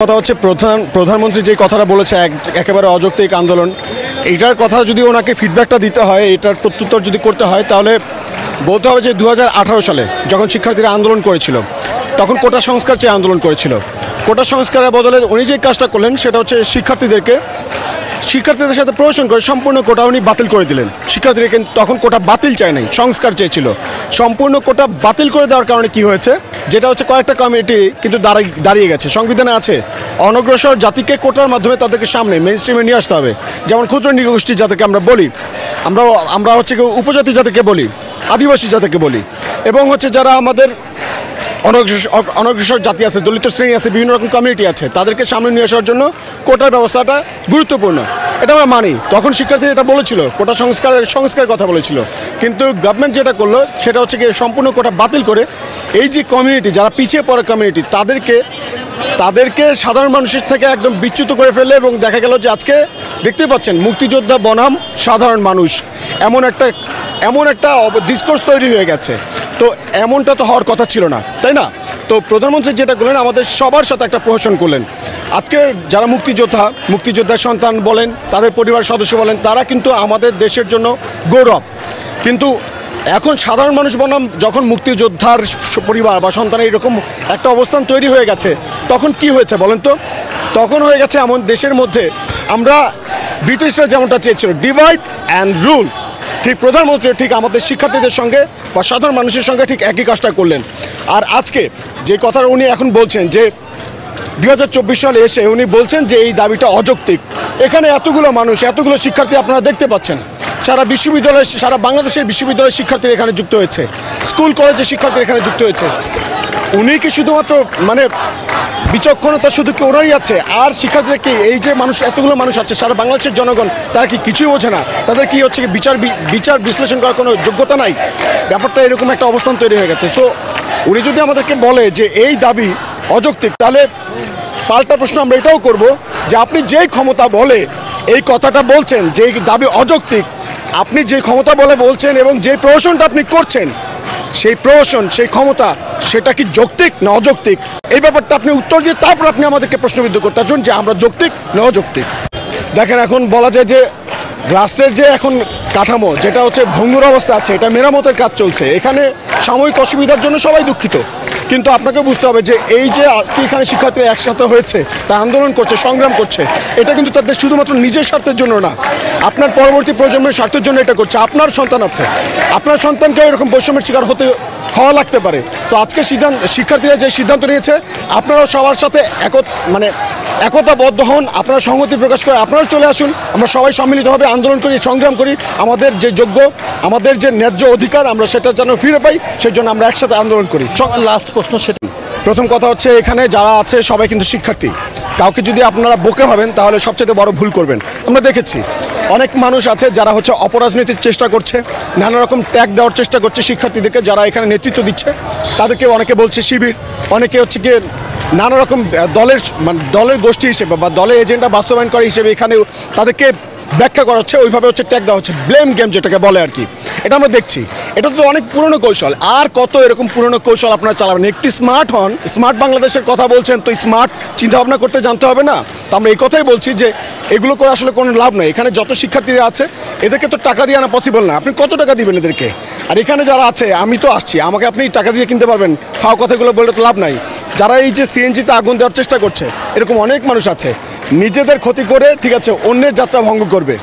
কথা হচ্ছে প্রধানমন্ত্রী যে কথাটা বলেছে একেবারে অযৌক্তিক আন্দোলন, এইটার কথা যদি ওনাকে ফিডব্যাকটা দিতে হয়, এটার প্রত্যুত্তর যদি করতে হয়, তাহলে বলতে হবে যে 2018 সালে যখন শিক্ষার্থীরা আন্দোলন করেছিল, তখন কোটা সংস্কার চেয়ে আন্দোলন করেছিল। কোটা সংস্কারের বদলে উনি যে কাজটা করলেন সেটা হচ্ছে শিক্ষার্থীদের সাথে প্রহসন করে সম্পূর্ণ কোটা উনি বাতিল করে দিলেন। শিক্ষার্থীরা কিন্তু তখন কোটা বাতিল চায় নাই, সংস্কার চেয়েছিল। সম্পূর্ণ কোটা বাতিল করে দেওয়ার কারণে কি হয়েছে, যেটা হচ্ছে কয়েকটা কমিটি কিন্তু দাঁড়িয়ে গেছে। সংবিধানে আছে অনগ্রসর জাতিকে কোটার মাধ্যমে তাদেরকে সামনে মেইন স্ট্রিমে নিয়ে আসতে হবে। যেমন ক্ষুদ্র নৃগোষ্ঠী যাদেরকে আমরা বলি, আমরা হচ্ছে উপজাতি জাতিকে বলি, আদিবাসী জাতিকে বলি, এবং হচ্ছে যারা আমাদের অনগ্রসর জাতি আছে, দলিত শ্রেণী আছে, বিভিন্ন রকম কমিউনিটি আছে, তাদেরকে সামনে নিয়ে আসার জন্য কোটার ব্যবস্থাটা গুরুত্বপূর্ণ। এটা আমরা মানি। তখন শিক্ষার্থীরা এটা বলেছিল, কোটা সংস্কারের কথা বলেছিল। কিন্তু গভর্নমেন্ট যেটা করলো সেটা হচ্ছে কি সম্পূর্ণ কোটা বাতিল করে এই যে কমিউনিটি, যারা পিছিয়ে পড়া কমিউনিটি, তাদেরকে সাধারণ মানুষের থেকে একদম বিচ্যুত করে ফেললে। এবং দেখা গেল যে আজকে দেখতে পাচ্ছেন মুক্তিযোদ্ধা বনাম সাধারণ মানুষ, এমন একটা ডিসকোর্স তৈরি হয়ে গেছে। তো এমনটা তো হওয়ার কথা ছিল না, তাই না? তো প্রধানমন্ত্রী যেটা করলেন, আমাদের সবার সাথে একটা প্রহসন করলেন। আজকে যারা মুক্তিযোদ্ধার সন্তান বলেন, তাদের পরিবার সদস্য বলেন, তারা কিন্তু আমাদের দেশের জন্য গৌরব। কিন্তু এখন সাধারণ মানুষ বনাম যখন মুক্তিযোদ্ধার পরিবার বা সন্তান এরকম একটা অবস্থান তৈরি হয়ে গেছে, তখন কি হয়েছে বলেন তো? তখন হয়ে গেছে এমন দেশের মধ্যে আমরা ব্রিটিশরা যেমনটা চেয়েছিল, ডিভাইড অ্যান্ড রুল, ঠিক প্রধানমন্ত্রী ঠিক আমাদের শিক্ষার্থীদের সঙ্গে বা সাধারণ মানুষের সঙ্গে ঠিক একই কাজটা করলেন। আর আজকে যে কথাটা উনি এখন বলছেন যে 2024 সালে এসে উনি বলছেন যে এই দাবিটা অযৌক্তিক। এখানে এতগুলো মানুষ, এতগুলো শিক্ষার্থী আপনারা দেখতে পাচ্ছেন, সারা বাংলাদেশের বিশ্ববিদ্যালয়ের শিক্ষার্থীরা এখানে যুক্ত হয়েছে, স্কুল কলেজের শিক্ষার্থীরা এখানে যুক্ত হয়েছে। উনি কি শুধুমাত্র বিচক্ষণতা শুধু কি ওরাই আছে? আর শিক্ষার্থীরা কি, এই যে এতগুলো মানুষ আছে, সারা বাংলাদেশের জনগণ, তারা কি কিছুই বোঝে না? তাদের কি হচ্ছে কি বিচার বিশ্লেষণ করার কোনো যোগ্যতা নাই? ব্যাপারটা এরকম একটা অবস্থান তৈরি হয়ে গেছে। সো উনি যদি আমাদেরকে বলে যে এই দাবি অযৌক্তিক, তাহলে পাল্টা প্রশ্ন আমরা এটাও করব যে আপনি যেই ক্ষমতা বলে এই কথাটা বলছেন যে দাবি অযৌক্তিক, আপনি যে ক্ষমতা বলে বলছেন এবং যে প্রহসনটা আপনি করছেন, সেই প্রহসন, সেই ক্ষমতা, সেটা কি যৌক্তিক না অযৌক্তিক? এই ব্যাপারটা আপনি উত্তর দিয়ে তারপর আপনি আমাদেরকে প্রশ্নবিদ্ধ করতে আসুন যে আমরা যৌক্তিক না অযৌক্তিক। দেখেন, এখন বলা যায় যে রাষ্ট্রের যে এখন কাঠামো, যেটা হচ্ছে ভঙ্গুর অবস্থা আছে, এটা মেরামতের কাজ চলছে। এখানে সাময়িক অসুবিধার জন্য সবাই দুঃখিত, কিন্তু আপনাকে বুঝতে হবে যে এই যে আজকে এখানে শিক্ষার্থীরা একসাথে হয়েছে, তা আন্দোলন করছে, সংগ্রাম করছে, এটা কিন্তু তাদের শুধুমাত্র নিজের স্বার্থের জন্য না, আপনার পরবর্তী প্রজন্মের স্বার্থের জন্য এটা করছে। আপনার সন্তান আছে, আপনার সন্তানকে এরকম বৈষম্যের শিকার হওয়া লাগতে পারে। তো আজকে শিক্ষার্থীরা যে সিদ্ধান্ত নিয়েছে, আপনারাও সবার সাথে একতাবদ্ধ হন, আপনারা সংহতি প্রকাশ করে আপনারাও চলে আসুন। আমরা সবাই সম্মিলিতভাবে আন্দোলন করি, সংগ্রাম করি, আমাদের যে আমাদের যে ন্যায্য অধিকার আমরা সেটা যেন ফিরে পাই, সেই জন্য আমরা একসাথে আন্দোলন করি। লাস্ট প্রশ্ন সেটা। প্রথম কথা হচ্ছে, এখানে যারা আছে সবাই কিন্তু শিক্ষার্থী। কাউকে যদি আপনারা বোকা ভাবেন, তাহলে সবচেয়ে বড় ভুল করবেন। আমরা দেখেছি অনেক মানুষ আছে যারা হচ্ছে অপরাজনীতির চেষ্টা করছে, নানা রকম ট্যাগ দেওয়ার চেষ্টা করছে শিক্ষার্থীদেরকে, যারা এখানে নেতৃত্ব দিচ্ছে তাদেরকে অনেকে বলছে শিবির, অনেকে হচ্ছে গিয়ে নানা রকম দলের গোষ্ঠী হিসেবে বা দলের এজেন্ডা বাস্তবায়ন করে হিসেবে এখানে তাদেরকে ব্যাখ্যা করা হচ্ছে, ওইভাবে হচ্ছে ট্যাগ দেওয়া হচ্ছে, ব্লেম গেম যেটাকে বলে আর কি। এটা আমরা দেখছি। এটা তো অনেক পুরনো কৌশল। আর কত এরকম পুরনো কৌশল আপনারা চালাবেন? একটি স্মার্ট হন, স্মার্ট বাংলাদেশের কথা বলছেন, তো স্মার্ট চিন্তাভাবনা করতে জানতে হবে না? তো আমরা এই কথাই বলছি যে এগুলো করে আসলে কোনো লাভ নেই। এখানে যত শিক্ষার্থীরা আছে, এদেরকে তো টাকা দিয়ে আনা পসিবল না। আপনি কত টাকা দিবেন এদেরকে? আর এখানে যারা আছে, আমি তো আসছি, আমাকে আপনি টাকা দিয়ে কিনতে পারবেন? ফাও কথাগুলো বললে তো লাভ নাই। যারা এই যে সিএনজিতে আগুন দেওয়ার চেষ্টা করছে, এরকম অনেক মানুষ আছে, নিজেদের ক্ষতি করে ঠিক আছে অন্যের যাত্রা ভঙ্গ করবে।